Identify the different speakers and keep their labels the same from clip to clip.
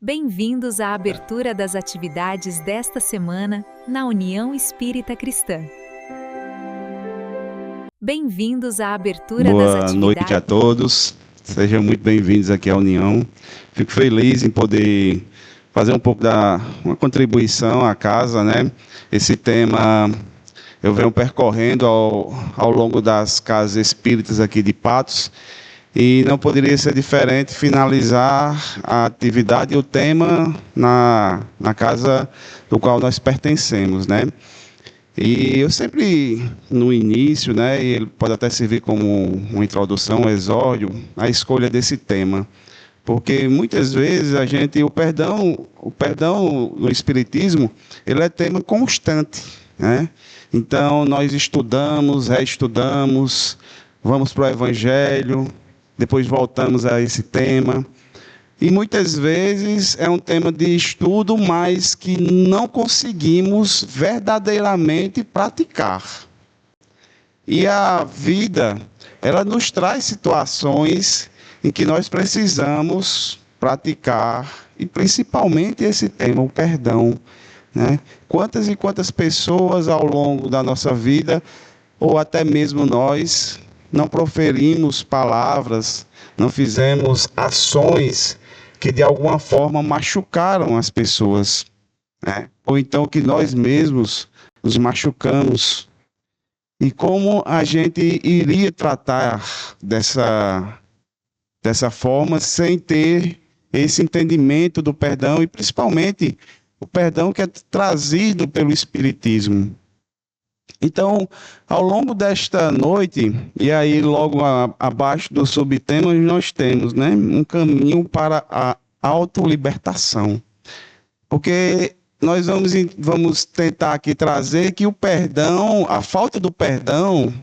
Speaker 1: Bem-vindos à abertura das atividades desta semana na União Espírita Cristã. Bem-vindos à abertura das
Speaker 2: Boa
Speaker 1: atividades.
Speaker 2: noite a todos, sejam muito bem-vindos aqui à União. Fico feliz em poder fazer um pouco uma contribuição à casa, né? Esse tema eu venho percorrendo ao longo das casas espíritas aqui de Patos, e não poderia ser diferente finalizar a atividade e o tema na casa do qual nós pertencemos, né? E eu sempre, no início, né, e ele pode até servir como uma introdução, um exórdio, a escolha desse tema. Porque muitas vezes o perdão no Espiritismo, ele é tema constante, né? Então, nós estudamos, reestudamos, vamos para o Evangelho, depois voltamos a esse tema. E muitas vezes é um tema de estudo, mas que não conseguimos verdadeiramente praticar. E a vida, ela nos traz situações em que nós precisamos praticar, e principalmente esse tema, o perdão, né? Quantas e quantas pessoas ao longo da nossa vida, ou até mesmo nós, não proferimos palavras, não fizemos ações que de alguma forma machucaram as pessoas, né? Ou então que nós mesmos nos machucamos. E como a gente iria tratar dessa forma sem ter esse entendimento do perdão, e principalmente o perdão que é trazido pelo Espiritismo. Então, ao longo desta noite, e aí logo abaixo do subtema, nós temos, né, um caminho para a autolibertação. Porque nós vamos tentar aqui trazer que o perdão, a falta do perdão,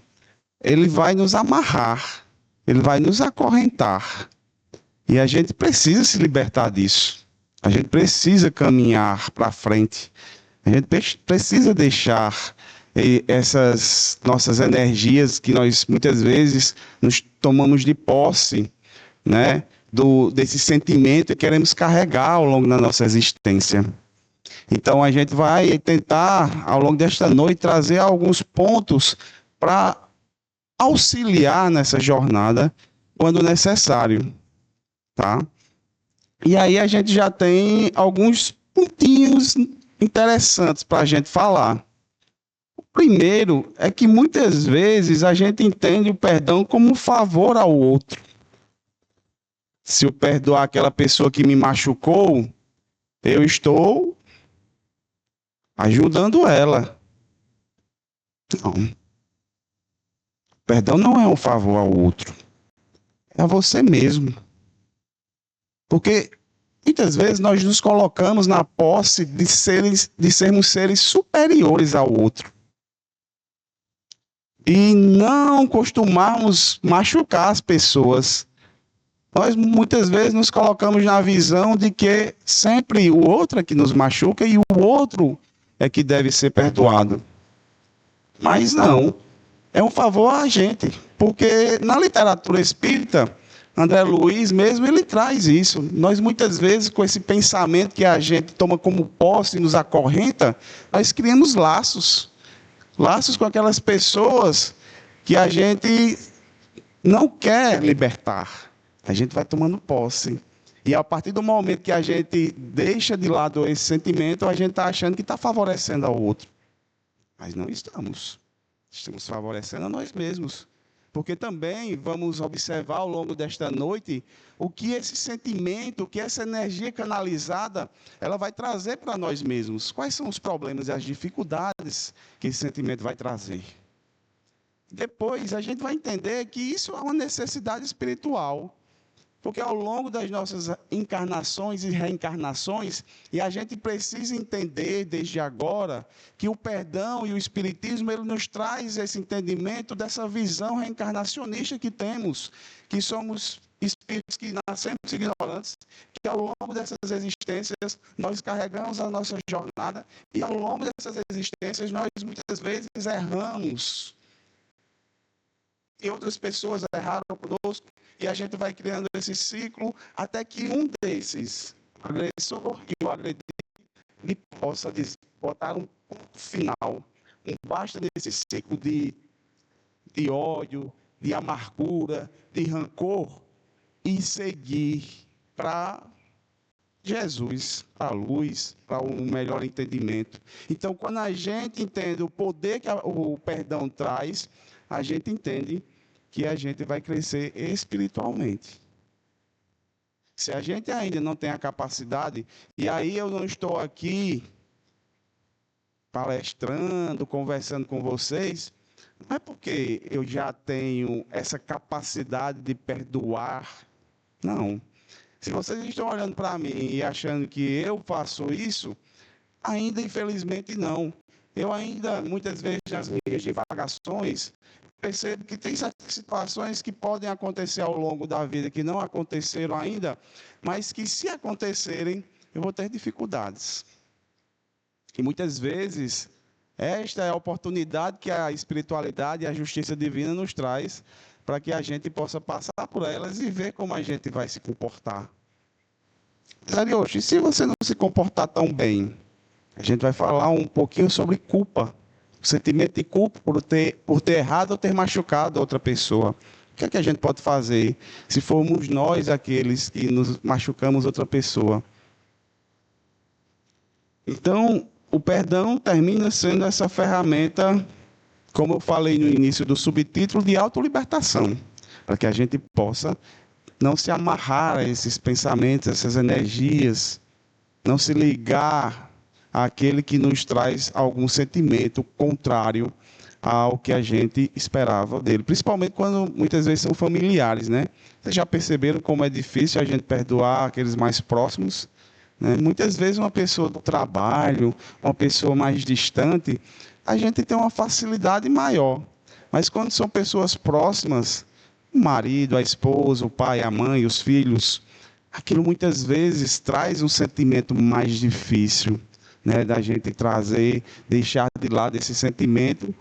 Speaker 2: ele vai nos amarrar, ele vai nos acorrentar. E a gente precisa se libertar disso. A gente precisa caminhar para frente. A gente precisa deixar essas nossas energias que nós muitas vezes nos tomamos de posse, né, desse sentimento que queremos carregar ao longo da nossa existência. Então a gente vai tentar ao longo desta noite trazer alguns pontos para auxiliar nessa jornada quando necessário, tá? E aí a gente já tem alguns pontinhos interessantes para a gente falar. Primeiro, é que muitas vezes a gente entende o perdão como um favor ao outro. Se eu perdoar aquela pessoa que me machucou, eu estou ajudando ela. Não. Perdão não é um favor ao outro. É a você mesmo. Porque muitas vezes nós nos colocamos na posse de sermos seres superiores ao outro. E não costumamos machucar as pessoas. Nós muitas vezes nos colocamos na visão de que sempre o outro é que nos machuca e o outro é que deve ser perdoado. Mas não, é um favor a gente, porque na literatura espírita, André Luiz mesmo, ele traz isso. Nós muitas vezes, com esse pensamento que a gente toma como posse e nos acorrenta, nós criamos laços com aquelas pessoas que a gente não quer libertar. A gente vai tomando posse. E a partir do momento que a gente deixa de lado esse sentimento, a gente está achando que está favorecendo ao outro. Mas não estamos. Estamos favorecendo a nós mesmos. Porque também vamos observar ao longo desta noite o que esse sentimento, o que essa energia canalizada, ela vai trazer para nós mesmos. Quais são os problemas e as dificuldades que esse sentimento vai trazer. Depois a gente vai entender que isso é uma necessidade espiritual. Porque ao longo das nossas encarnações e reencarnações, e a gente precisa entender desde agora que o perdão e o espiritismo, ele nos traz esse entendimento dessa visão reencarnacionista que temos, que somos espíritos que nascemos ignorantes, que ao longo dessas existências nós carregamos a nossa jornada, e ao longo dessas existências nós muitas vezes erramos. E outras pessoas erraram conosco, e a gente vai criando esse ciclo, até que um desses, o agressor e o agredido lhe possa botar um ponto final, um basta nesse ciclo de ódio, de amargura, de rancor, e seguir para Jesus, para a luz, para um melhor entendimento. Então, quando a gente entende o poder que o perdão traz, a gente entende que a gente vai crescer espiritualmente. Se a gente ainda não tem a capacidade, e aí eu não estou aqui palestrando, conversando com vocês, não é porque eu já tenho essa capacidade de perdoar, não. Se vocês estão olhando para mim e achando que eu faço isso, ainda infelizmente não. Eu ainda, muitas vezes, nas minhas divagações, percebo que tem certas situações que podem acontecer ao longo da vida, que não aconteceram ainda, mas que se acontecerem, eu vou ter dificuldades. E muitas vezes, esta é a oportunidade que a espiritualidade e a justiça divina nos traz, para que a gente possa passar por elas e ver como a gente vai se comportar. Ariosto, e se você não se comportar tão bem? A gente vai falar um pouquinho sobre culpa. O sentimento de culpa por ter errado ou ter machucado outra pessoa. O que é que a gente pode fazer se formos nós aqueles que nos machucamos outra pessoa? Então, o perdão termina sendo essa ferramenta, como eu falei no início do subtítulo, de autolibertação, para que a gente possa não se amarrar a esses pensamentos, essas energias, não se ligar àquele que nos traz algum sentimento contrário ao que a gente esperava dele, principalmente quando muitas vezes são familiares, né? Vocês já perceberam como é difícil a gente perdoar aqueles mais próximos, né? Muitas vezes uma pessoa do trabalho, uma pessoa mais distante, a gente tem uma facilidade maior, mas quando são pessoas próximas, o marido, a esposa, o pai, a mãe, os filhos, aquilo muitas vezes traz um sentimento mais difícil, né, da gente trazer, deixar de lado esse sentimento.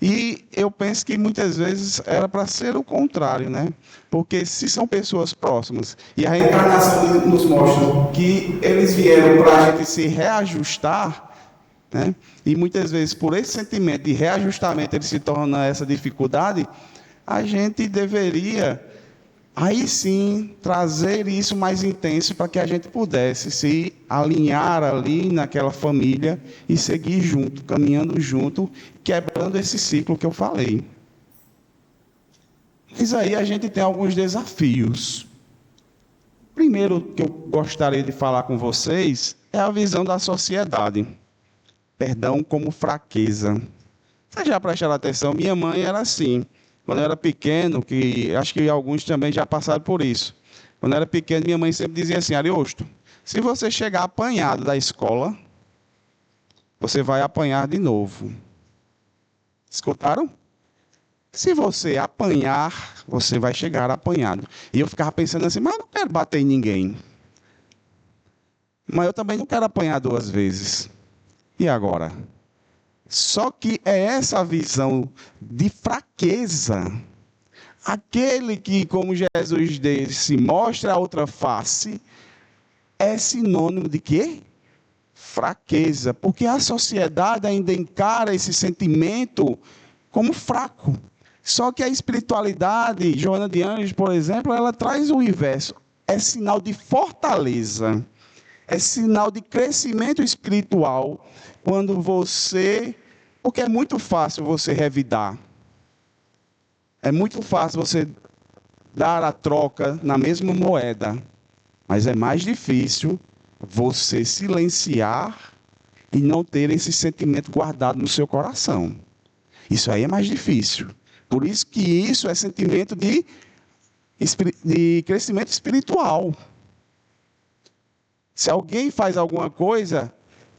Speaker 2: E eu penso que muitas vezes era para ser o contrário, né? Porque se são pessoas próximas e a reencarnação nos mostra que eles vieram para a gente se reajustar, né? E muitas vezes por esse sentimento de reajustamento ele se torna essa dificuldade, a gente deveria, aí sim, trazer isso mais intenso para que a gente pudesse se alinhar ali naquela família e seguir junto, caminhando junto, quebrando esse ciclo que eu falei. Mas aí a gente tem alguns desafios. Primeiro que eu gostaria de falar com vocês é a visão da sociedade. Perdão como fraqueza. Vocês já prestaram atenção? Minha mãe era assim. Quando eu era pequeno, que acho que alguns também já passaram por isso. Quando eu era pequeno, minha mãe sempre dizia assim: Ariosto, se você chegar apanhado da escola, você vai apanhar de novo. Escutaram? Se você apanhar, você vai chegar apanhado. E eu ficava pensando assim, mas eu não quero bater em ninguém. Mas eu também não quero apanhar duas vezes. E agora? Só que é essa visão de fraqueza. Aquele que, como Jesus disse, mostra a outra face, é sinônimo de quê? Fraqueza. Porque a sociedade ainda encara esse sentimento como fraco. Só que a espiritualidade, Joana de Anjos, por exemplo, ela traz o inverso. É sinal de fortaleza. É sinal de crescimento espiritual quando você... Porque é muito fácil você revidar. É muito fácil você dar a troca na mesma moeda. Mas é mais difícil você silenciar e não ter esse sentimento guardado no seu coração. Isso aí é mais difícil. Por isso que isso é sentimento de crescimento espiritual. Se alguém faz alguma coisa,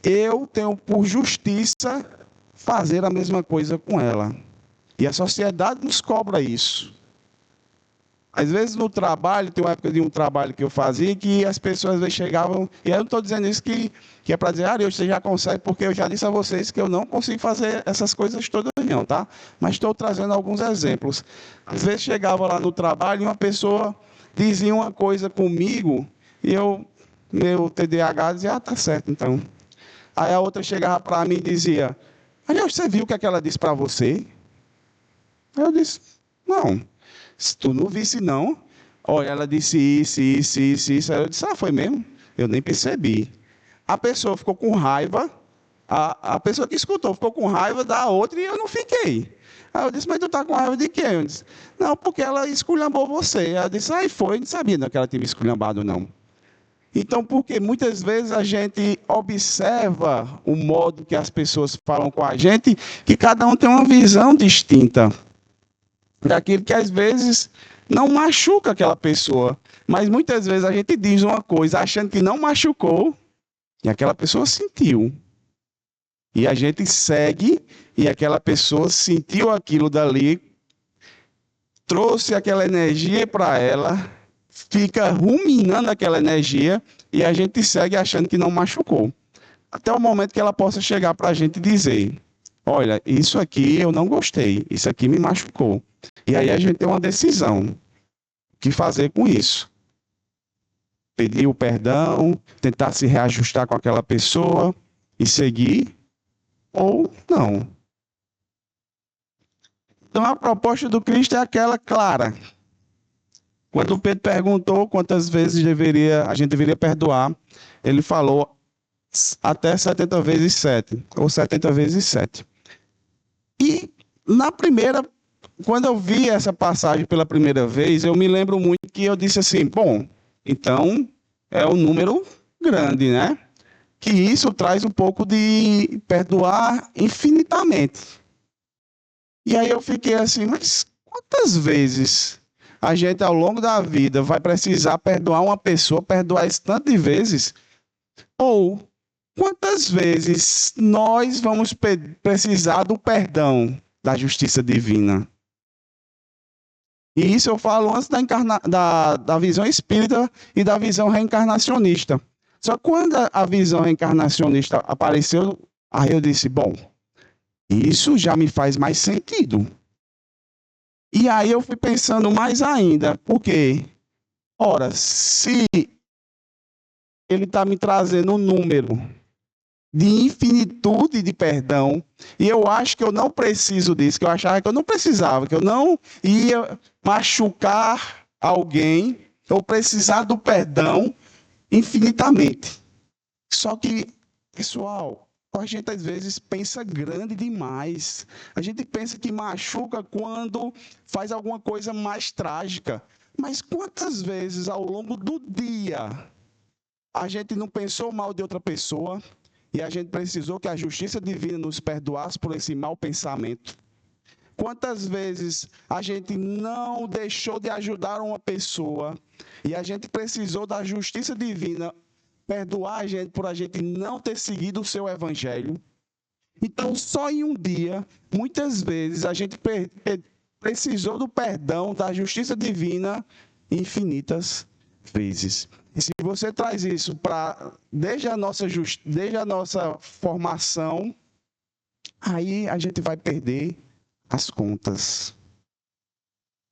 Speaker 2: eu tenho por justiça fazer a mesma coisa com ela. E a sociedade nos cobra isso. Às vezes no trabalho, tem uma época de um trabalho que eu fazia, que as pessoas às vezes chegavam, e eu não estou dizendo isso que é para dizer, você já consegue, porque eu já disse a vocês que eu não consigo fazer essas coisas todas não, tá? Mas estou trazendo alguns exemplos. Às vezes chegava lá no trabalho e uma pessoa dizia uma coisa comigo, e eu meu TDAH dizia, tá certo, então. Aí a outra chegava para mim e dizia, Ariel, você viu o que é que ela disse para você? Aí eu disse, não, se tu não visse não, olha, ela disse isso, isso, isso, isso. Aí eu disse, foi mesmo? Eu nem percebi. A pessoa ficou com raiva, a pessoa que escutou ficou com raiva da outra e eu não fiquei. Aí eu disse, mas tu tá com raiva de quem? Eu disse, não, porque ela esculhambou você. Aí eu disse, foi, não sabia não que ela tinha me esculhambado, não. Então, porque muitas vezes a gente observa o modo que as pessoas falam com a gente, que cada um tem uma visão distinta daquilo que às vezes não machuca aquela pessoa. Mas muitas vezes a gente diz uma coisa achando que não machucou e aquela pessoa sentiu. E a gente segue e aquela pessoa sentiu aquilo dali, trouxe aquela energia para ela, fica ruminando aquela energia e a gente segue achando que não machucou. Até o momento que ela possa chegar para a gente e dizer, olha, isso aqui eu não gostei, isso aqui me machucou. E aí a gente tem uma decisão, o que fazer com isso. Pedir o perdão, tentar se reajustar com aquela pessoa e seguir, ou não. Então a proposta do Cristo é aquela clara. Quando Pedro perguntou quantas vezes a gente deveria perdoar, ele falou até 70 vezes 7, ou 70 vezes 7. E na primeira, quando eu vi essa passagem pela primeira vez, eu me lembro muito que eu disse assim, bom, então é um número grande, né? Que isso traz um pouco de perdoar infinitamente. E aí eu fiquei assim, mas quantas vezes a gente ao longo da vida vai precisar perdoar uma pessoa, perdoar esse tanto de vezes? Ou quantas vezes nós vamos precisar do perdão da justiça divina? E isso eu falo antes da visão espírita e da visão reencarnacionista. Só que quando a visão reencarnacionista apareceu, aí eu disse, bom, isso já me faz mais sentido. E aí eu fui pensando mais ainda, porque, ora, se ele está me trazendo um número de infinitude de perdão, e eu acho que eu não preciso disso, que eu achava que eu não precisava, que eu não ia machucar alguém, ou precisar do perdão infinitamente. Só que, pessoal, a gente às vezes pensa grande demais. A gente pensa que machuca quando faz alguma coisa mais trágica. Mas quantas vezes ao longo do dia a gente não pensou mal de outra pessoa e a gente precisou que a justiça divina nos perdoasse por esse mau pensamento? Quantas vezes a gente não deixou de ajudar uma pessoa e a gente precisou da justiça divina perdoar a gente por a gente não ter seguido o seu evangelho? Então, só em um dia, muitas vezes, a gente precisou do perdão, da justiça divina, infinitas vezes. E se você traz isso desde a nossa formação, aí a gente vai perder as contas.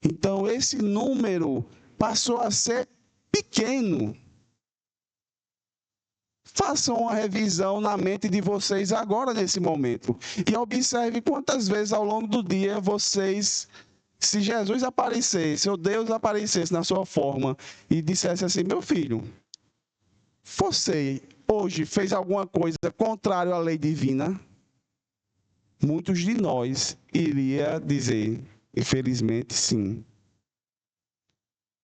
Speaker 2: Então, esse número passou a ser pequeno. Façam uma revisão na mente de vocês agora, nesse momento. E observe quantas vezes ao longo do dia vocês, se Jesus aparecesse, ou Deus aparecesse na sua forma e dissesse assim, meu filho, você hoje fez alguma coisa contrária à lei divina? Muitos de nós iria dizer, infelizmente, sim.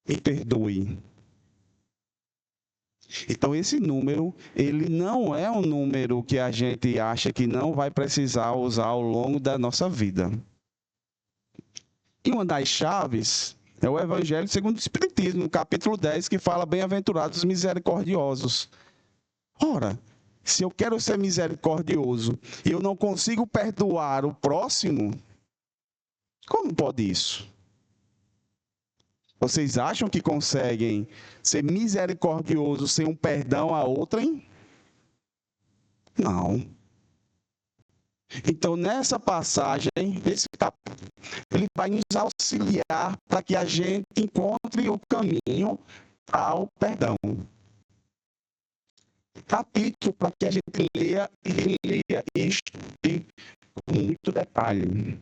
Speaker 2: Me perdoe. Então, esse número, ele não é um número que a gente acha que não vai precisar usar ao longo da nossa vida. E uma das chaves é o Evangelho segundo o Espiritismo, no capítulo 10, que fala bem-aventurados os misericordiosos. Ora, se eu quero ser misericordioso e eu não consigo perdoar o próximo, como pode isso? Vocês acham que conseguem ser misericordiosos sem um perdão a outrem? Não. Então, nessa passagem, esse capítulo, ele vai nos auxiliar para que a gente encontre o caminho ao perdão. capítulo para que a gente leia e releia e estude com muito detalhe.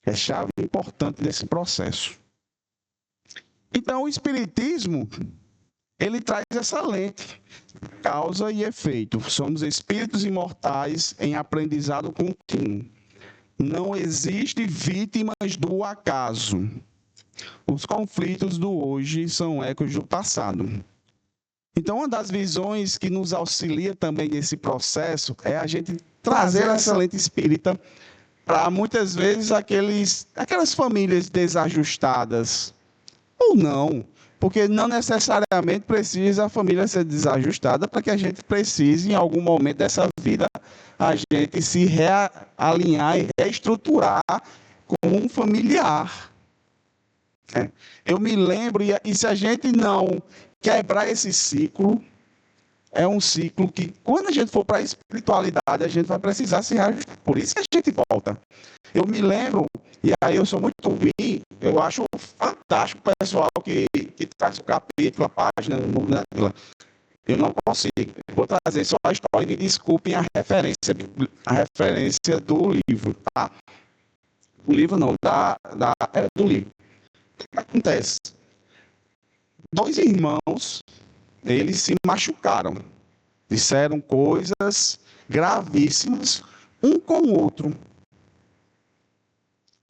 Speaker 2: É chave importante desse processo. Então, o Espiritismo, ele traz essa lente, causa e efeito. Somos espíritos imortais em aprendizado contínuo. Não existe vítimas do acaso. Os conflitos do hoje são ecos do passado. Então, uma das visões que nos auxilia também nesse processo é a gente trazer essa lente espírita para, muitas vezes, aquelas famílias desajustadas, ou não, porque não necessariamente precisa a família ser desajustada para que a gente precise, em algum momento dessa vida, a gente se realinhar e reestruturar com um familiar. Eu me lembro, e se a gente não quebrar esse ciclo, é um ciclo que, quando a gente for para a espiritualidade, a gente vai precisar se reajustar. Por isso que a gente volta. Eu me lembro, e aí eu sou muito ruim, eu acho fantástico o pessoal que traz o capítulo, a página, eu não consigo. Eu vou trazer só a história e me desculpem a referência do livro, tá? O livro não, do livro. O que acontece? Dois irmãos, eles se machucaram. Disseram coisas gravíssimas um com o outro.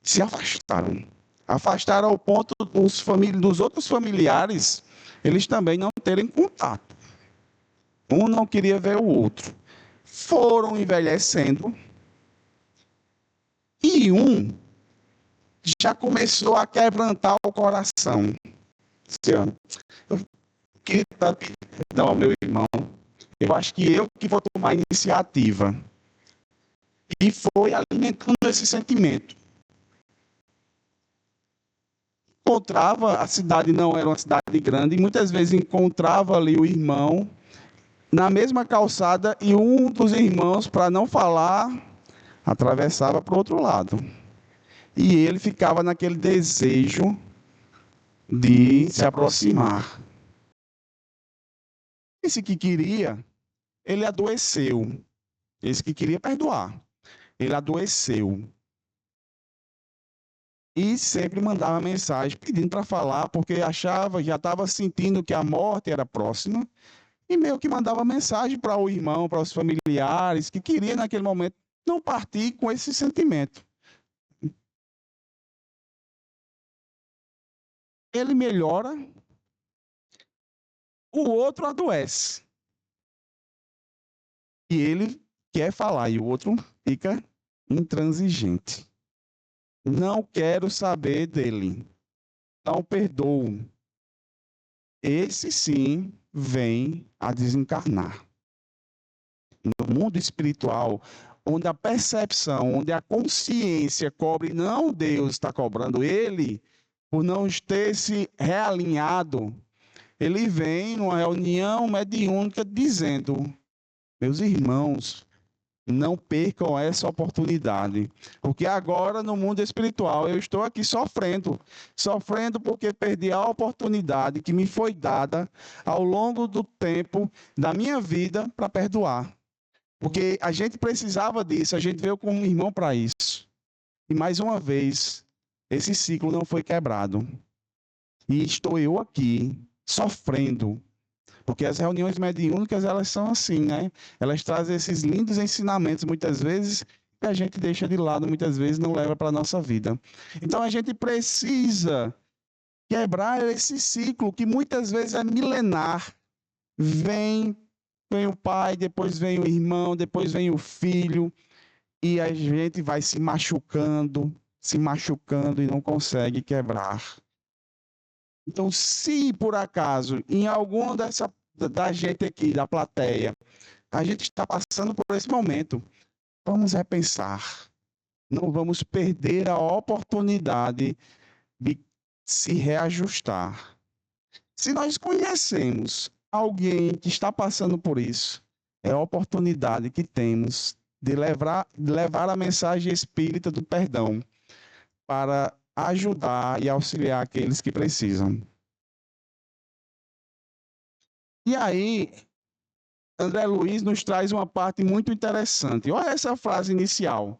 Speaker 2: Se afastaram. Afastaram ao ponto dos outros familiares, eles também não terem contato. Um não queria ver o outro. Foram envelhecendo. E um já começou a quebrantar o coração. Eu queria dar perdão ao meu irmão. Eu acho que eu que vou tomar a iniciativa. E foi alimentando esse sentimento. Encontrava, a cidade não era uma cidade grande, e muitas vezes encontrava ali o irmão na mesma calçada, e um dos irmãos, para não falar, atravessava para o outro lado. E ele ficava naquele desejo de se aproximar. Esse que queria, ele adoeceu. Esse que queria perdoar, ele adoeceu. E sempre mandava mensagem pedindo para falar, porque achava, já estava sentindo que a morte era próxima, e meio que mandava mensagem para o irmão, para os familiares, que queria naquele momento não partir com esse sentimento. Ele melhora, o outro adoece. E ele quer falar, e o outro fica intransigente. Não quero saber dele. Não perdoo. Esse sim vem a desencarnar. No mundo espiritual, onde a percepção, onde a consciência cobre, não Deus está cobrando ele, por não ter se realinhado, ele vem numa reunião mediúnica dizendo: meus irmãos, não percam essa oportunidade, porque agora no mundo espiritual eu estou aqui sofrendo porque perdi a oportunidade que me foi dada ao longo do tempo da minha vida para perdoar. Porque a gente precisava disso, a gente veio como um irmão para isso. E mais uma vez, esse ciclo não foi quebrado. E estou eu aqui, sofrendo. Porque as reuniões mediúnicas, elas são assim, né? Elas trazem esses lindos ensinamentos, muitas vezes, que a gente deixa de lado, muitas vezes não leva para a nossa vida. Então, a gente precisa quebrar esse ciclo, que muitas vezes é milenar. Vem o pai, depois vem o irmão, depois vem o filho, e a gente vai se machucando e não consegue quebrar. Então, se por acaso, em alguma da gente aqui, da plateia, a gente está passando por esse momento, vamos repensar. Não vamos perder a oportunidade de se reajustar. Se nós conhecemos alguém que está passando por isso, é a oportunidade que temos de levar a mensagem espírita do perdão para ajudar e auxiliar aqueles que precisam. E aí, André Luiz nos traz uma parte muito interessante. Olha essa frase inicial.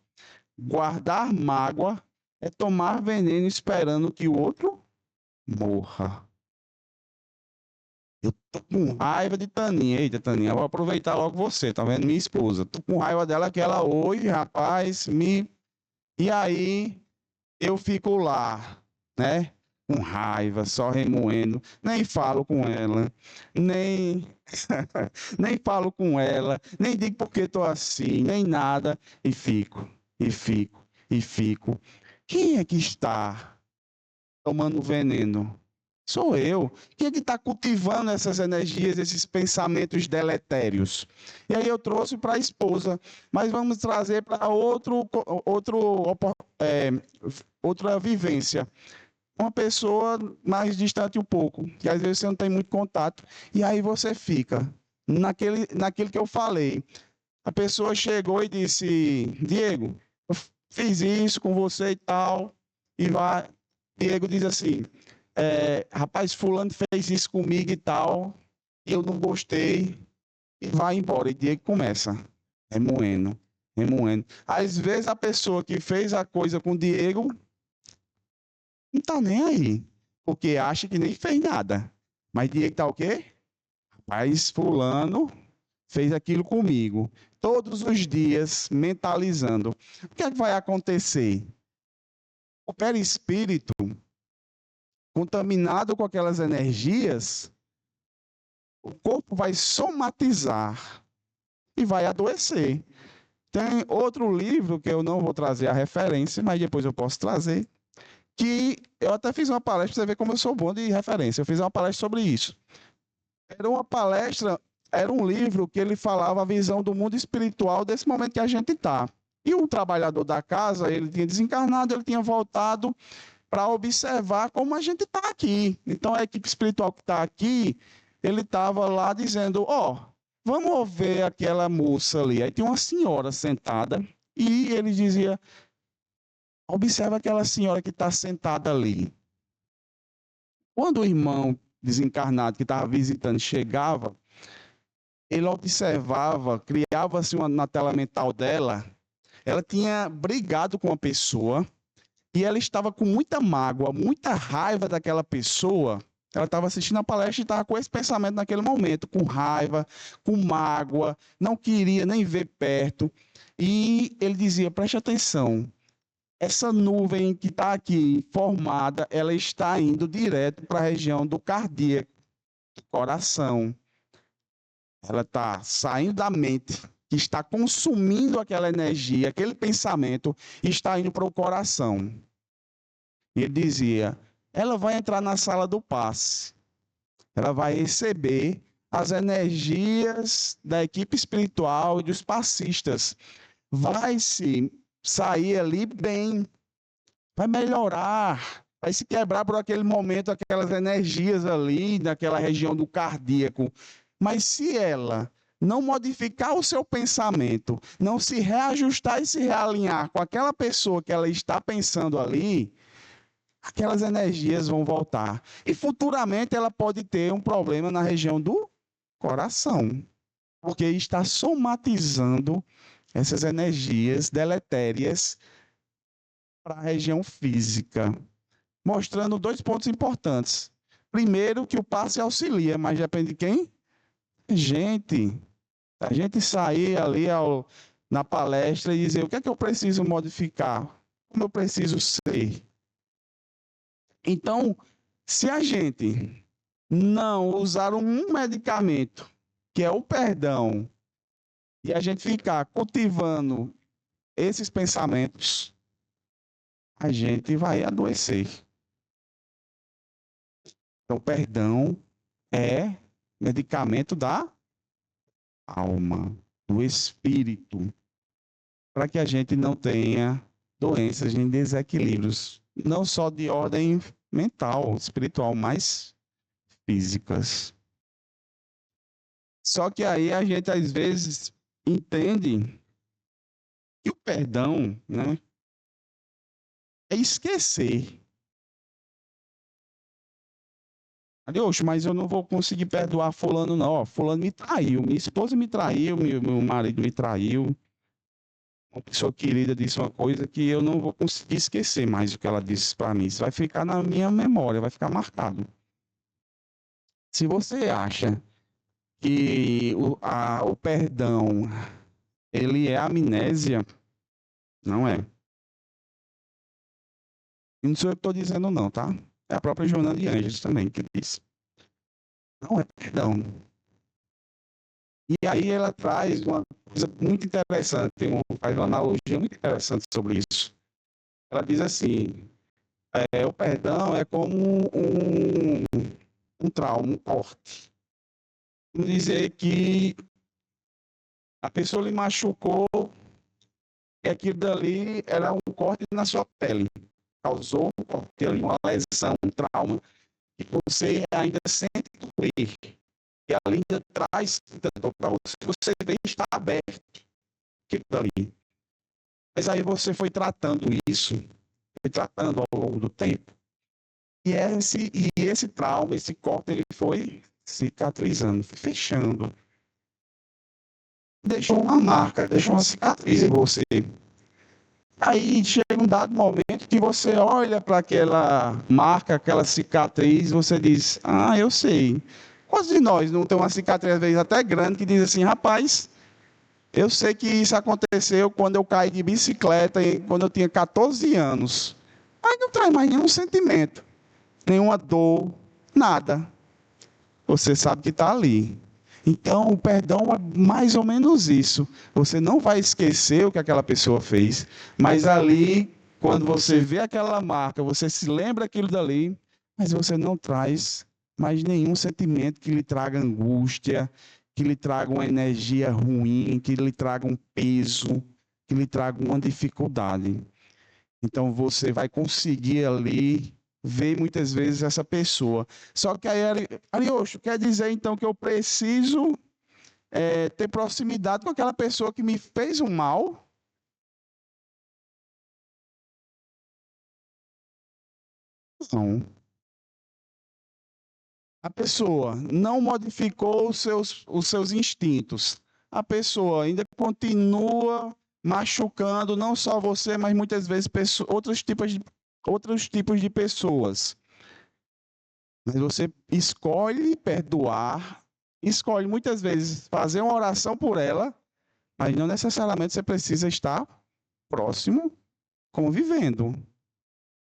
Speaker 2: Guardar mágoa é tomar veneno esperando que o outro morra. Eu tô com raiva de Taninha. Eita, Taninha, eu vou aproveitar logo você, tá vendo? Minha esposa. Tô com raiva dela que ela hoje, rapaz, me. E aí eu fico lá, né? Com raiva, só remoendo. Nem falo com ela, nem. Nem falo com ela, nem digo porque tô assim, nem nada. E fico, e fico, e fico. Quem é que está tomando veneno? Sou eu. Quem é que está cultivando essas energias, esses pensamentos deletérios? E aí eu trouxe para a esposa, mas vamos trazer para é, outra vivência. Uma pessoa mais distante um pouco, que às vezes você não tem muito contato, e aí você fica naquele que eu falei. A pessoa chegou e disse: Diego, eu fiz isso com você e tal, e vai. Diego diz assim: rapaz, fulano fez isso comigo e tal, eu não gostei, e vai embora. E Diego começa, remoendo, remoendo. Às vezes a pessoa que fez a coisa com o Diego não tá nem aí, porque acha que nem fez nada. Mas Diego tá o quê? Rapaz, fulano fez aquilo comigo. Todos os dias, mentalizando. O que é que vai acontecer? O perispírito, contaminado com aquelas energias, o corpo vai somatizar e vai adoecer. Tem outro livro que eu não vou trazer a referência, mas depois eu posso trazer, que eu até fiz uma palestra para você ver como eu sou bom de referência. Eu fiz uma palestra sobre isso. Era uma palestra, era um livro que ele falava a visão do mundo espiritual desse momento que a gente está. E o trabalhador da casa, ele tinha desencarnado, ele tinha voltado para observar como a gente está aqui. Então, a equipe espiritual que está aqui, ele estava lá dizendo, vamos ver aquela moça ali. Aí tinha uma senhora sentada e ele dizia, observa aquela senhora que está sentada ali. Quando o irmão desencarnado que estava visitando chegava, ele observava, criava-se na tela mental dela, ela tinha brigado com uma pessoa e ela estava com muita mágoa, muita raiva daquela pessoa. Ela estava assistindo a palestra e estava com esse pensamento naquele momento, com raiva, com mágoa, não queria nem ver perto. E ele dizia, preste atenção, essa nuvem que está aqui formada, ela está indo direto para a região do cardíaco, do coração. Ela está saindo da mente, que está consumindo aquela energia, aquele pensamento, e está indo para o coração. E ele dizia, ela vai entrar na sala do passe, ela vai receber as energias da equipe espiritual e dos passistas, vai se sair ali bem, vai melhorar, vai se quebrar por aquele momento, aquelas energias ali, naquela região do cardíaco. Mas se ela não modificar o seu pensamento, não se reajustar e se realinhar com aquela pessoa que ela está pensando ali, aquelas energias vão voltar. E futuramente ela pode ter um problema na região do coração, porque está somatizando essas energias deletérias para a região física, mostrando dois pontos importantes. Primeiro, que o passe auxilia, mas depende de quem? Gente, a gente sair ali na palestra e dizer o que é que eu preciso modificar, como eu preciso ser. Então, se a gente não usar um medicamento, que é o perdão, e a gente ficar cultivando esses pensamentos, a gente vai adoecer. Então, perdão é medicamento da alma, do espírito, para que a gente não tenha doenças nem desequilíbrios, não só de ordem mental, espiritual, mas físicas. Só que aí a gente às vezes entende que o perdão, né, é esquecer. Oxe, mas eu não vou conseguir perdoar fulano, não. Ó, fulano me traiu, minha esposa me traiu, meu marido me traiu. Uma pessoa querida disse uma coisa que eu não vou conseguir esquecer mais o que ela disse para mim. Isso vai ficar na minha memória, vai ficar marcado. Se você acha que o perdão ele é amnésia, não é. E não sou eu que estou dizendo, não, tá? É a própria Joana de Anjos também que disse. Não é perdão. E aí ela traz uma coisa muito interessante, faz uma analogia muito interessante sobre isso. Ela diz assim: o perdão é como um trauma, um corte. Vamos dizer que a pessoa lhe machucou e aquilo dali era um corte na sua pele. Causou um corte ali, uma lesão, um trauma, que você ainda sente doer. E ali ainda traz para você, você vê está aberto aquilo dali. Mas aí você foi tratando isso, foi tratando ao longo do tempo. E esse trauma, esse corte, ele foi cicatrizando, foi fechando. Deixou uma marca, deixou uma cicatriz em você. Aí chega um dado momento que você olha para aquela marca, aquela cicatriz, você diz: Ah, eu sei. Quantos de nós não tem uma cicatriz, às vezes até grande, que diz assim: Rapaz, eu sei que isso aconteceu quando eu caí de bicicleta, quando eu tinha 14 anos. Aí não traz mais nenhum sentimento, nenhuma dor, nada. Você sabe que está ali. Então, o perdão é mais ou menos isso. Você não vai esquecer o que aquela pessoa fez, mas ali, quando você vê aquela marca, você se lembra aquilo dali, mas você não traz mais nenhum sentimento que lhe traga angústia, que lhe traga uma energia ruim, que lhe traga um peso, que lhe traga uma dificuldade. Então você vai conseguir ali ver muitas vezes essa pessoa. Só que aí, Ariocho, quer dizer então que eu preciso ter proximidade com aquela pessoa que me fez um mal? Não. A pessoa não modificou os seus instintos. A pessoa ainda continua machucando não só você, mas muitas vezes outros tipos de pessoas. Mas você escolhe perdoar, escolhe muitas vezes fazer uma oração por ela, mas não necessariamente você precisa estar próximo, convivendo,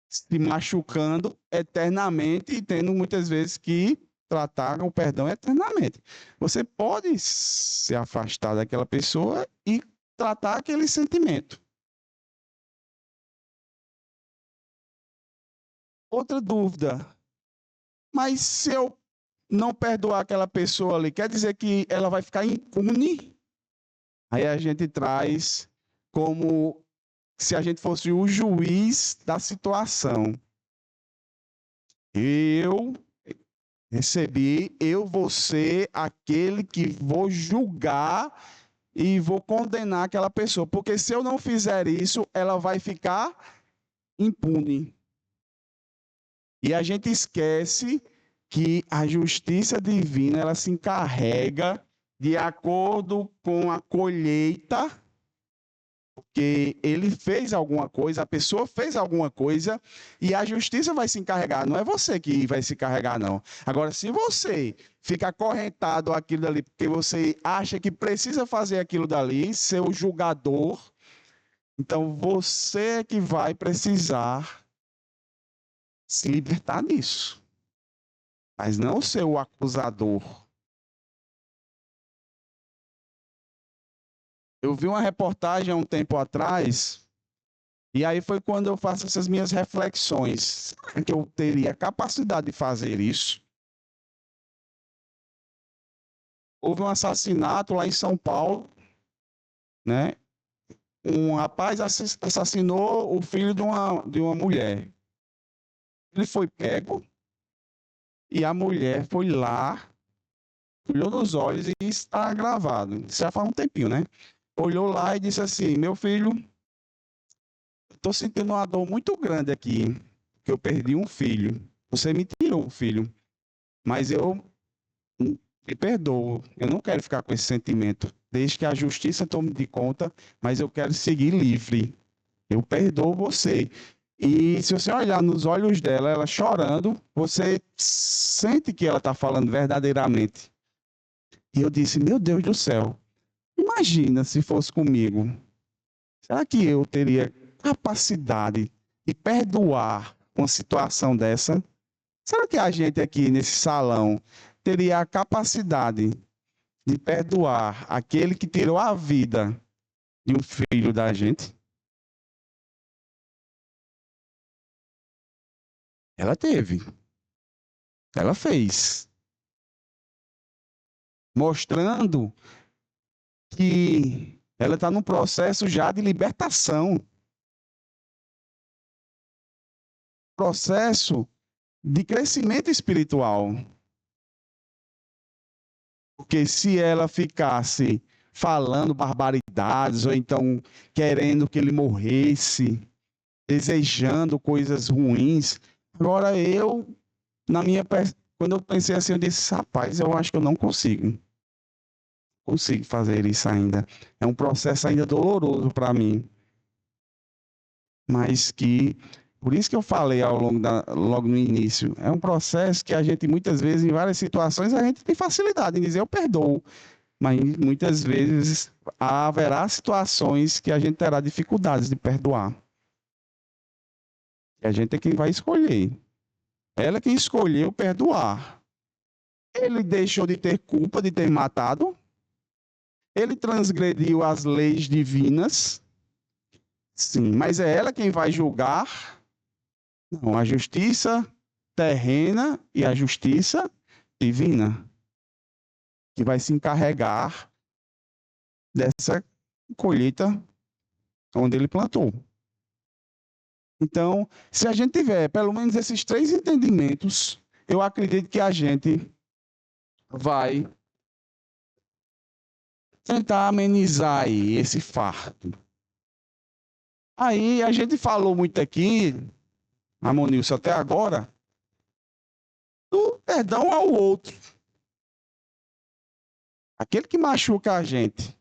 Speaker 2: se machucando eternamente e tendo muitas vezes que tratar o perdão eternamente. Você pode se afastar daquela pessoa e tratar aquele sentimento. Outra dúvida, mas se eu não perdoar aquela pessoa ali, quer dizer que ela vai ficar impune? Aí a gente traz como se a gente fosse o juiz da situação. Eu recebi, eu vou ser aquele que vou julgar e vou condenar aquela pessoa, porque se eu não fizer isso, ela vai ficar impune. E a gente esquece que a justiça divina, ela se encarrega de acordo com a colheita, porque ele fez alguma coisa, a pessoa fez alguma coisa, e a justiça vai se encarregar, não é você que vai se encarregar, não. Agora, se você fica acorrentado àquilo dali, porque você acha que precisa fazer aquilo dali, ser o julgador, então você é que vai precisar se libertar disso, mas não ser o acusador. Eu vi uma reportagem há um tempo atrás, e aí foi quando eu faço essas minhas reflexões. Será que eu teria capacidade de fazer isso? Houve um assassinato lá em São Paulo, né? Um rapaz assassinou o filho de uma mulher. Ele foi pego e a mulher foi lá, olhou nos olhos e está gravado. Isso já faz um tempinho, né? Olhou lá e disse assim: Meu filho, estou sentindo uma dor muito grande aqui, que eu perdi um filho. Você me tirou um filho. mas eu me perdoo. Eu não quero ficar com esse sentimento. Desde que a justiça tome de conta, mas eu quero seguir livre. Eu perdoo você. E se você olhar nos olhos dela, ela chorando, você sente que ela está falando verdadeiramente. E eu disse: meu Deus do céu, imagina se fosse comigo. Será que eu teria capacidade de perdoar uma situação dessa? Será que a gente aqui nesse salão teria a capacidade de perdoar aquele que tirou a vida de um filho da gente? Ela teve, ela fez, mostrando que ela está num processo já de libertação, processo de crescimento espiritual. Porque se ela ficasse falando barbaridades, ou então querendo que ele morresse, desejando coisas ruins, agora eu, quando eu pensei assim, eu disse: rapaz, eu acho que eu não consigo fazer isso ainda. É um processo ainda doloroso para mim, mas que, por isso que eu falei logo no início, é um processo que a gente muitas vezes, em várias situações, a gente tem facilidade em dizer eu perdoo, mas muitas vezes haverá situações que a gente terá dificuldades de perdoar. E a gente é quem vai escolher. Ela é quem escolheu perdoar. Ele deixou de ter culpa de ter matado. Ele transgrediu as leis divinas. Sim, mas é ela quem vai julgar. Não, a justiça terrena e a justiça divina, que vai se encarregar dessa colheita onde ele plantou. Então, se a gente tiver pelo menos esses 3 entendimentos, eu acredito que a gente vai tentar amenizar aí esse fardo. Aí a gente falou muito aqui, Amonilson, até agora, do perdão ao outro. Aquele que machuca a gente.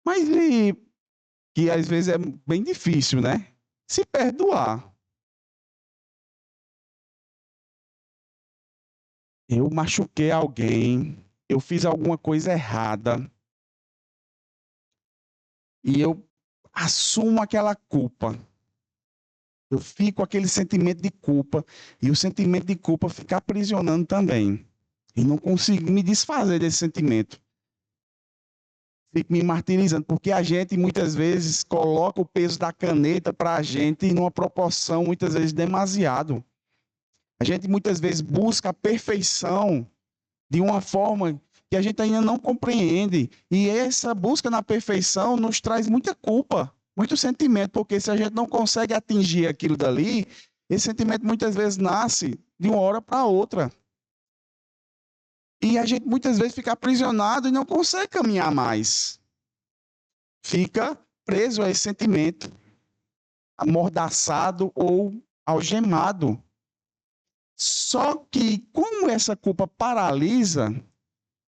Speaker 2: Mas que às vezes é bem difícil, né? Se perdoar. Eu machuquei alguém, eu fiz alguma coisa errada e eu assumo aquela culpa. Eu fico com aquele sentimento de culpa e o sentimento de culpa fica aprisionando também. E não consigo me desfazer desse sentimento. Fico me martirizando, porque a gente muitas vezes coloca o peso da caneta para a gente numa proporção muitas vezes demasiado. A gente muitas vezes busca a perfeição de uma forma que a gente ainda não compreende. E essa busca na perfeição nos traz muita culpa, muito sentimento, porque se a gente não consegue atingir aquilo dali, esse sentimento muitas vezes nasce de uma hora para outra. E a gente muitas vezes fica aprisionado e não consegue caminhar mais. Fica preso a esse sentimento, amordaçado ou algemado. Só que, como essa culpa paralisa,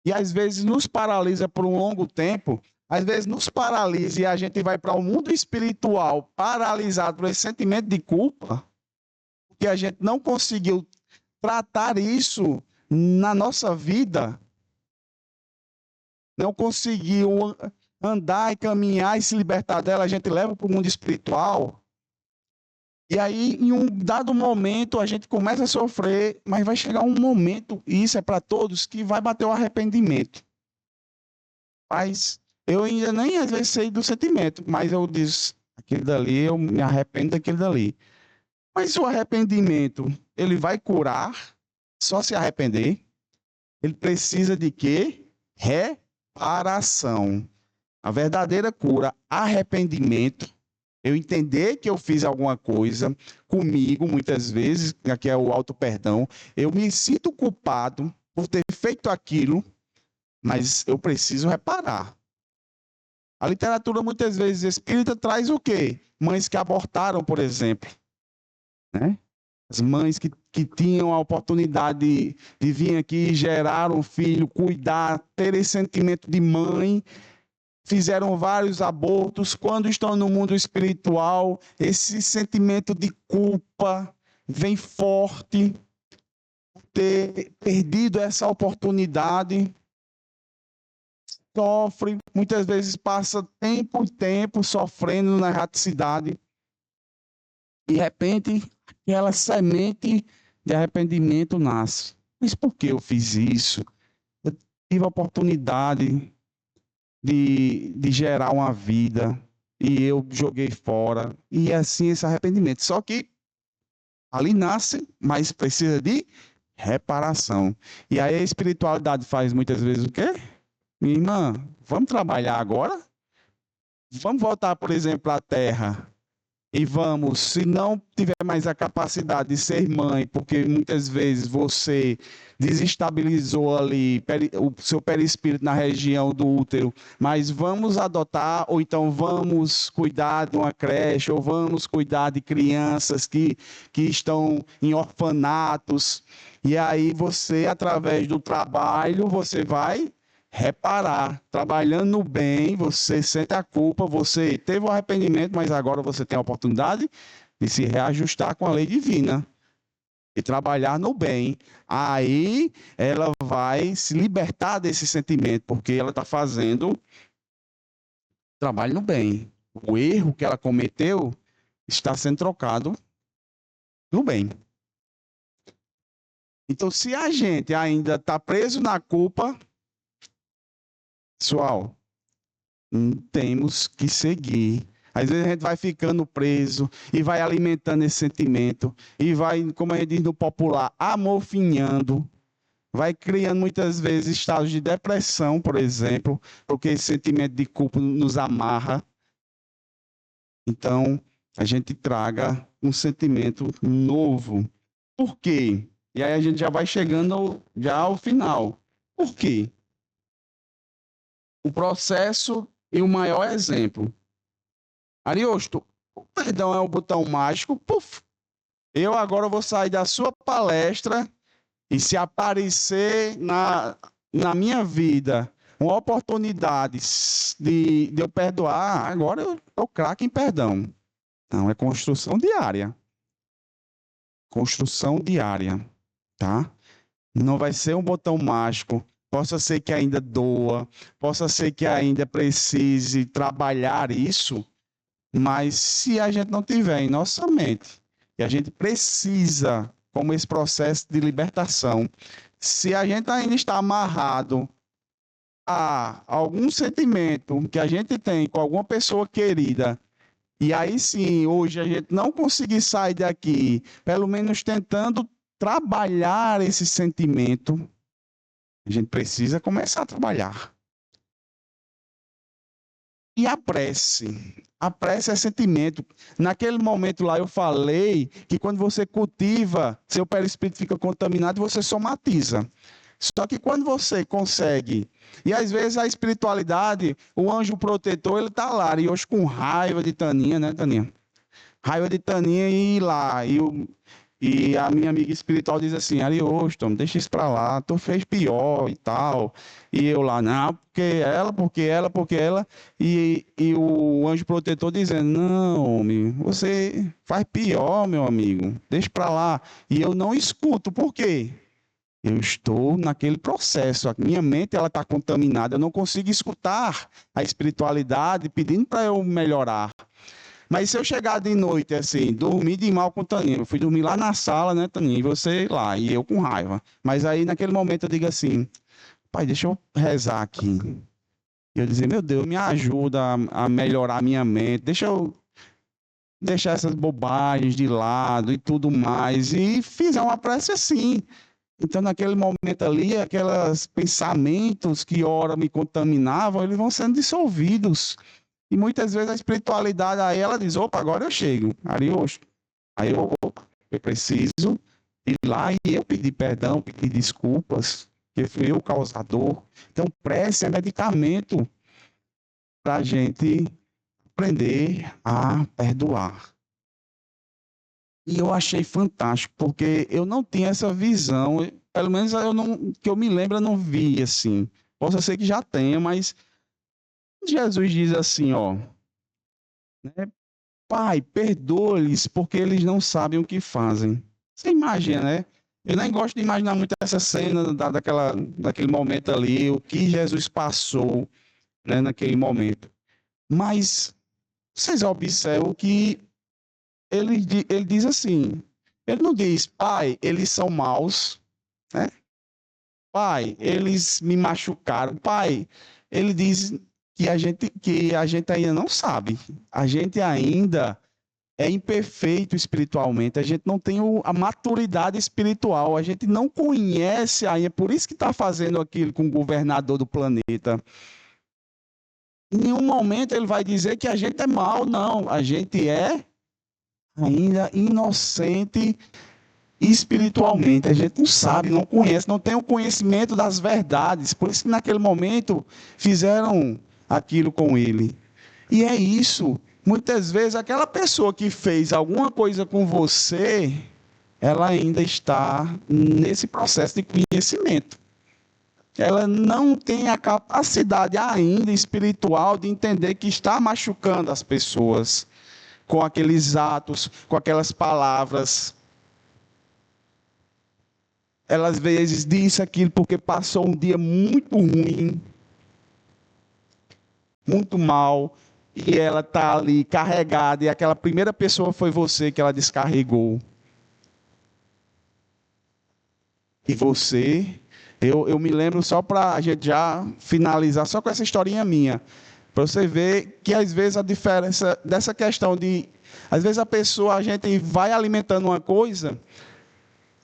Speaker 2: e às vezes nos paralisa por um longo tempo, às vezes nos paralisa e a gente vai para o mundo espiritual paralisado por esse sentimento de culpa, porque a gente não conseguiu tratar isso na nossa vida, não conseguiu andar e caminhar e se libertar dela, a gente leva para o mundo espiritual. E aí, em um dado momento, a gente começa a sofrer, mas vai chegar um momento, e isso é para todos, que vai bater o arrependimento. Mas eu ainda nem às vezes sei do sentimento, mas eu disse, aquele dali, eu me arrependo daquele dali. Mas o arrependimento, ele vai curar, só se arrepender. Ele precisa de quê? Reparação. A verdadeira cura, arrependimento, eu entender que eu fiz alguma coisa comigo, muitas vezes, que é o auto-perdão, eu me sinto culpado por ter feito aquilo, mas eu preciso reparar. A literatura, muitas vezes, espírita traz o quê? Mães que abortaram, por exemplo. Né? As mães que tinham a oportunidade de vir aqui, gerar um filho, cuidar, ter esse sentimento de mãe, fizeram vários abortos. Quando estão no mundo espiritual, esse sentimento de culpa vem forte, ter perdido essa oportunidade, sofre, muitas vezes passa tempo e tempo sofrendo na erraticidade. De repente, aquela semente de arrependimento nasce. Mas por que eu fiz isso? Eu tive a oportunidade de gerar uma vida e eu joguei fora. E assim esse arrependimento. Só que ali nasce, mas precisa de reparação. E aí a espiritualidade faz muitas vezes o quê? Minha irmã, vamos trabalhar agora? Vamos voltar, por exemplo, à terra. E vamos, se não tiver mais a capacidade de ser mãe, porque muitas vezes você desestabilizou ali o seu perispírito na região do útero, mas vamos adotar, ou então vamos cuidar de uma creche, ou vamos cuidar de crianças que estão em orfanatos, e aí você, através do trabalho, você vai reparar, trabalhando no bem, você sente a culpa, você teve o arrependimento, mas agora você tem a oportunidade de se reajustar com a lei divina e trabalhar no bem. Aí ela vai se libertar desse sentimento, porque ela está fazendo trabalho no bem. O erro que ela cometeu está sendo trocado no bem. Então, se a gente ainda está preso na culpa, pessoal, temos que seguir. Às vezes a gente vai ficando preso e vai alimentando esse sentimento e vai, como a gente diz no popular, amofinhando, vai criando muitas vezes estados de depressão, por exemplo, porque esse sentimento de culpa nos amarra. Então, a gente traga um sentimento novo. Por quê? E aí a gente já vai chegando já ao final. Por quê? O processo e o maior exemplo. Ariosto, o perdão é um botão mágico. Puf, eu agora vou sair da sua palestra e se aparecer na minha vida uma oportunidade de eu perdoar, agora eu tô craque em perdão. Não, é construção diária. Construção diária, tá? Não vai ser um botão mágico. Possa ser que ainda doa, possa ser que ainda precise trabalhar isso, mas se a gente não tiver em nossa mente, e a gente precisa, como esse processo de libertação, se a gente ainda está amarrado a algum sentimento que a gente tem com alguma pessoa querida, e aí sim, hoje a gente não conseguir sair daqui, pelo menos tentando trabalhar esse sentimento, a gente precisa começar a trabalhar. E a prece. A prece é sentimento. Naquele momento lá eu falei que quando você cultiva, seu perispírito fica contaminado e você somatiza. Só que quando você consegue, e às vezes a espiritualidade, o anjo protetor, ele está lá, e hoje com raiva de Taninha, né, Taninha? Raiva de Taninha e ir lá, e a minha amiga espiritual diz assim, Ariosto, deixa isso pra lá, tu fez pior e tal. E eu lá, não, porque ela. E o anjo protetor dizendo, não, homem, você faz pior, meu amigo, deixa pra lá. E eu não escuto, por quê? Eu estou naquele processo, a minha mente ela está contaminada, eu não consigo escutar a espiritualidade pedindo para eu melhorar. Mas se eu chegar de noite, assim, dormir de mal com o Taninho, eu fui dormir lá na sala, né, Taninho, e você lá, e eu com raiva. Mas aí, naquele momento, eu digo assim, pai, deixa eu rezar aqui. E eu dizer, meu Deus, me ajuda a melhorar a minha mente, deixa eu deixar essas bobagens de lado e tudo mais. E fizer uma prece assim. Então, naquele momento ali, aqueles pensamentos que ora me contaminavam, eles vão sendo dissolvidos. E muitas vezes a espiritualidade aí ela diz, opa, agora eu chego, Ariosto. Aí eu preciso ir lá e eu pedir perdão, pedir desculpas, que fui eu o causador. Então, prece é medicamento para a gente aprender a perdoar. E eu achei fantástico, porque eu não tinha essa visão, pelo menos eu não, que eu me lembro, eu não vi assim. Posso ser que já tenha, mas Jesus diz assim, ó, né? Pai, perdoa-lhes, porque eles não sabem o que fazem. Você imagina, né? Eu nem gosto de imaginar muito essa cena daquele momento ali, o que Jesus passou, né, naquele momento. Mas vocês observam que ele diz assim, ele não diz, pai, eles são maus, né? Pai, eles me machucaram. Pai, ele diz que a gente ainda não sabe. A gente ainda é imperfeito espiritualmente. A gente não tem a maturidade espiritual. A gente não conhece ainda. Por isso que está fazendo aquilo com o governador do planeta. Em nenhum momento ele vai dizer que a gente é mal, não. A gente é ainda inocente espiritualmente. A gente não sabe, não conhece, não tem o conhecimento das verdades. Por isso que naquele momento fizeram aquilo com ele. E é isso. Muitas vezes aquela pessoa que fez alguma coisa com você, ela ainda está nesse processo de conhecimento. Ela não tem a capacidade ainda espiritual de entender que está machucando as pessoas com aqueles atos, com aquelas palavras. Ela às vezes disse aquilo porque passou um dia muito ruim, muito mal, e ela está ali carregada, e aquela primeira pessoa foi você que ela descarregou. E você, eu me lembro só para a gente já finalizar, só com essa historinha minha, para você ver que às vezes a diferença dessa questão de, às vezes a pessoa, a gente vai alimentando uma coisa,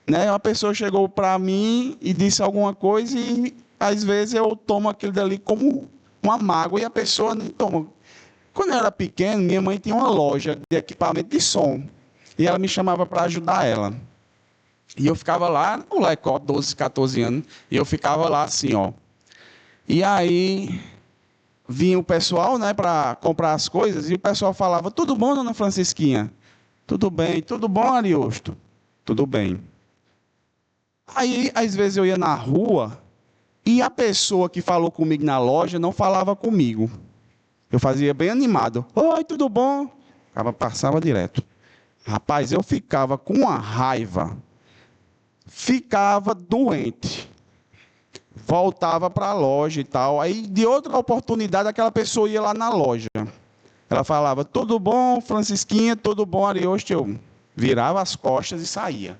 Speaker 2: né? Uma pessoa chegou para mim e disse alguma coisa e às vezes eu tomo aquilo dali como uma mágoa e a pessoa não toma. Quando eu era pequeno, minha mãe tinha uma loja de equipamento de som e ela me chamava para ajudar ela. E eu ficava lá, moleque, ó, 12, 14 anos, e eu ficava lá assim, ó. E aí vinha o pessoal, né, para comprar as coisas, e o pessoal falava: tudo bom, dona Francisquinha? Tudo bem. Tudo bom, Ariosto? Tudo bem. Aí, às vezes, eu ia na rua e a pessoa que falou comigo na loja não falava comigo. Eu fazia bem animado: oi, tudo bom? Ela passava direto. Rapaz, eu ficava com uma raiva, ficava doente. Voltava para a loja e tal. Aí, de outra oportunidade, aquela pessoa ia lá na loja. Ela falava: tudo bom, Francisquinha? Tudo bom, Ariosto? Eu virava as costas e saía.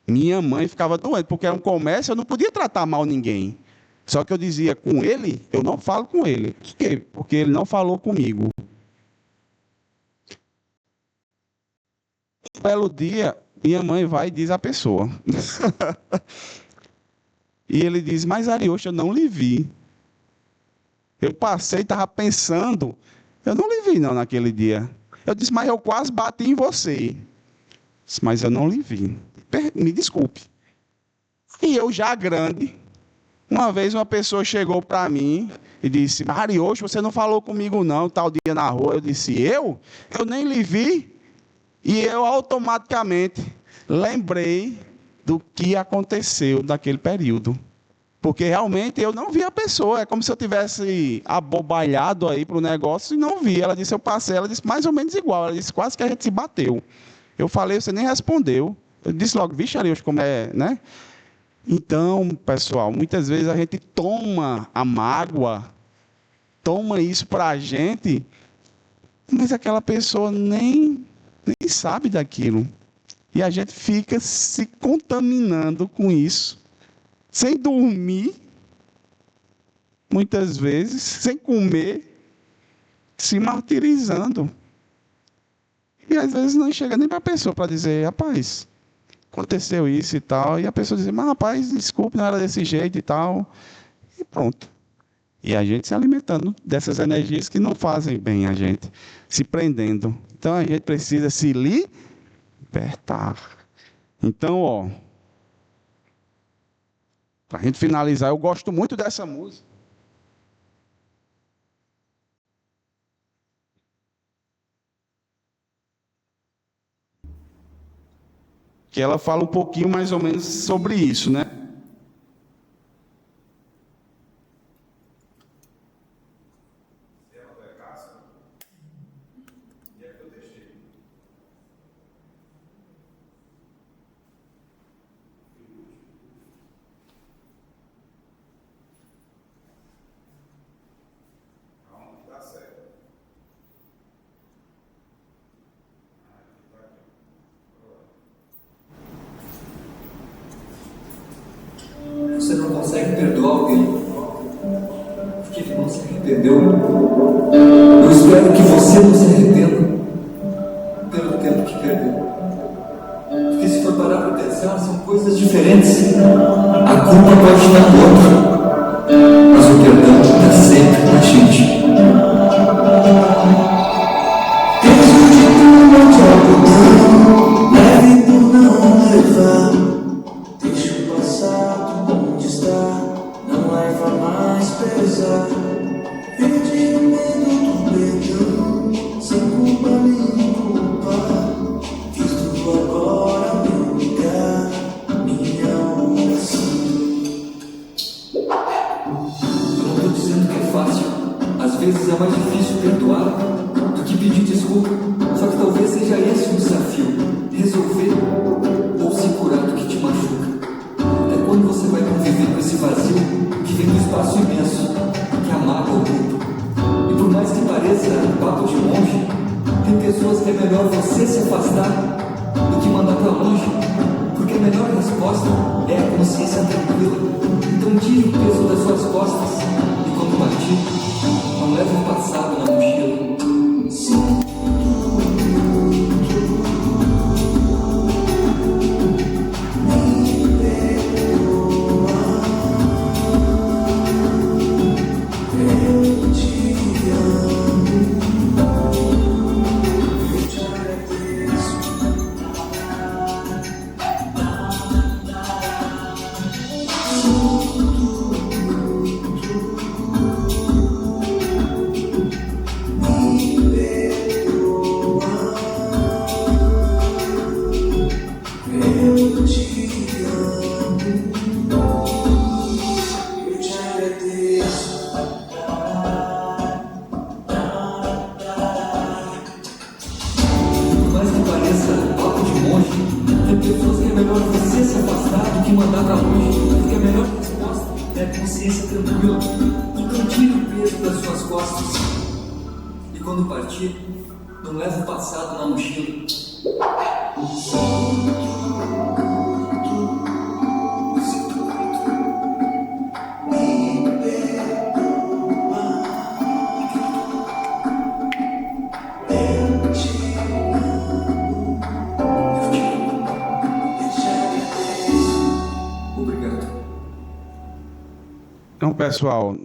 Speaker 2: Minha mãe ficava doente, porque era um comércio, eu não podia tratar mal ninguém. Só que eu dizia: com ele, eu não falo com ele. Por quê? Porque ele não falou comigo. Um belo dia, minha mãe vai e diz à pessoa. E ele diz: mas Ariosto, eu não lhe vi. Eu passei, estava pensando, eu não lhe vi não naquele dia. Eu disse: mas eu quase bati em você. Disse: mas eu não lhe vi. Me desculpe. E eu já grande, uma vez uma pessoa chegou para mim e disse: Ariosto, você não falou comigo não, tal dia na rua. Eu disse: eu? Eu nem lhe vi. E eu automaticamente lembrei do que aconteceu naquele período. Porque realmente eu não vi a pessoa. É como se eu tivesse abobalhado aí para o negócio e não vi. Ela disse: eu passei. Ela disse mais ou menos igual. Ela disse: quase que a gente se bateu. Eu falei: você nem respondeu. Eu disse logo: vixe, Arius, como é, né? Então, pessoal, muitas vezes a gente toma a mágoa, toma isso para a gente, mas aquela pessoa nem sabe daquilo. E a gente fica se contaminando com isso, sem dormir, muitas vezes, sem comer, se martirizando. E às vezes não chega nem para a pessoa para dizer: rapaz, aconteceu isso e tal. E a pessoa diz: mas rapaz, desculpe, não era desse jeito e tal. E pronto. E a gente se alimentando dessas energias que não fazem bem a gente, se prendendo. Então a gente precisa se libertar. Então, ó, para a gente finalizar, eu gosto muito dessa música. que ela fala um pouquinho mais ou menos sobre isso, né?
Speaker 3: Você não consegue perdoar alguém porque ele não se arrependeu. Eu espero que você não se arrependa pelo tempo que perdeu. Porque se for parar para pensar, são coisas diferentes. A culpa pode estar no outro, mas o perdão está sempre na gente. Peso de tudo te algodão, leve por não levar. Deixa o passado onde está, não leva mais pesar. Perdi o medo do perdão, sem culpa nem culpa. Fiz tudo agora, meu lugar, minha oração. Eu não estou dizendo que é fácil. Às vezes é mais difícil perdoar do que pedir desculpa. Só que talvez seja esse o desafio: resolver ou se curar do que te machuca. É quando você vai conviver com esse vazio que vem do espaço imenso, que amarga o mundo. E por mais que pareça papo de monge, tem pessoas que é melhor você se afastar do que mandar para longe, porque a melhor resposta é a consciência tranquila. Então tire o peso das suas costas e quando partir, não leve o passado na mochila. Sim. Quando partir, não leve o passado na mochila. Obrigado.
Speaker 2: Então, pessoal,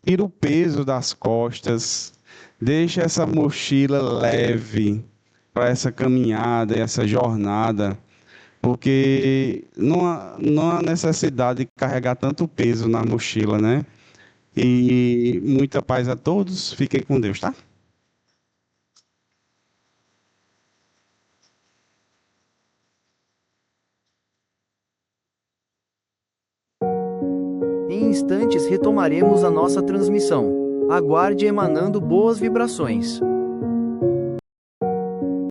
Speaker 2: tira o peso das costas. Deixa essa mochila leve para essa caminhada, essa jornada, porque não há necessidade de carregar tanto peso na mochila, né? E muita paz a todos. Fiquem com Deus, tá?
Speaker 4: Em instantes retomaremos a nossa transmissão. Aguarde emanando boas vibrações.